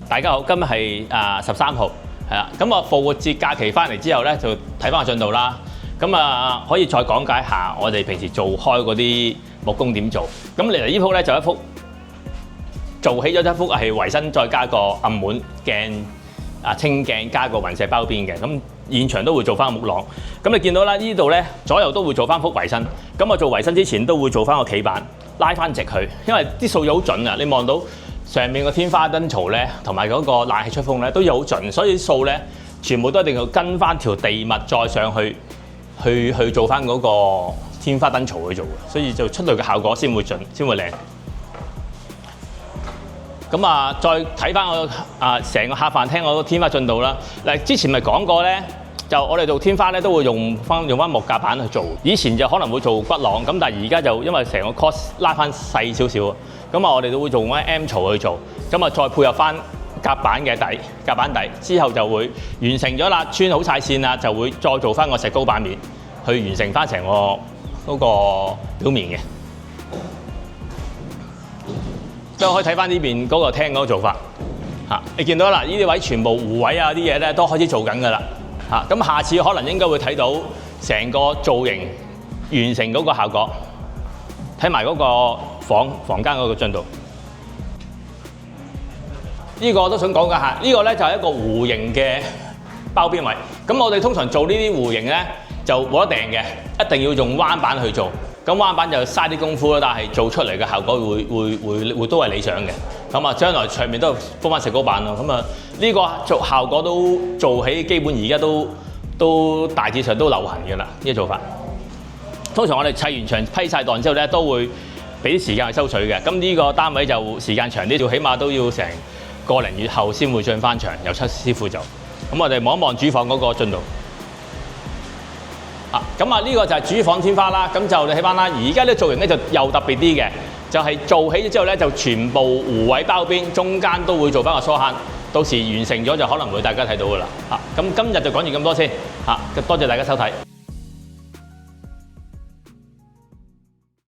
大家好，今日係13號，係啦。咁我復活節假期翻嚟之後咧，就睇翻個進度啦。咁可以再講解下我哋平時做開嗰啲木工點做。咁嚟嚟呢幅咧就一幅做起咗一幅係圍身，再加個暗門鏡清鏡，加個雲石包邊嘅。咁現場都會做翻個木廊。咁你見到啦，呢度咧左右都會做翻幅圍身。咁我做圍身之前都會做翻個企板，拉翻直佢，因為啲數好準啊！你望到上面個天花燈槽咧，同埋嗰個冷氣出風咧都要好準，所以啲數咧全部都一定要跟翻條地脈再上去做翻嗰個天花燈槽去做嘅，所以就出嚟嘅效果先會準，先會靚。咁再睇翻我成個客飯廳嗰個天花進度啦。嗱，之前咪講過咧，就我哋做天花咧都會用翻木架板去做。以前就可能會做骨廊，咁但係而家就因為成個 cost 拉翻細少少，咁我哋都會做翻 M 槽去做，咁再配合翻夾板底，之後就會完成咗啦，穿好晒線啦，就會再做翻個石膏板面，去完成翻成個嗰個表面嘅。咁可以睇翻呢邊嗰個廳嗰個做法嚇，你見到啦，呢啲位全部弧位啲嘢咧都開始做緊㗎啦嚇。咁下次可能應該會睇到成個造型完成嗰個效果，睇埋嗰個房間嗰個進度。呢個我都想講解下，呢個咧就係一個弧形嘅包邊位。咁我哋通常做呢啲弧形咧就冇得訂嘅，一定要用彎板去做。咁彎板就嘥啲功夫啦，但係做出嚟嘅效果會都係理想嘅。咁將來上面都鋪翻石膏板咯。呢個做效果都做起，基本而家都大致上都流行嘅啦。呢個做法，通常我哋砌完牆批晒檔之後咧，都會俾啲時間去收水嘅。咁呢個單位就時間長啲，就起碼都要成個零月後先會進翻牆，由七師傅做。咁我哋望一望主房嗰個進度。呢個就係主房天花啦。咁就你睇翻啦，而家呢造型咧就又特別啲嘅，就係做起咗之後咧就全部弧位包邊，中間都會做翻個疏坑。到時完成咗就可能會大家睇到噶啦。咁今日就講完咁多先。多謝大家收睇。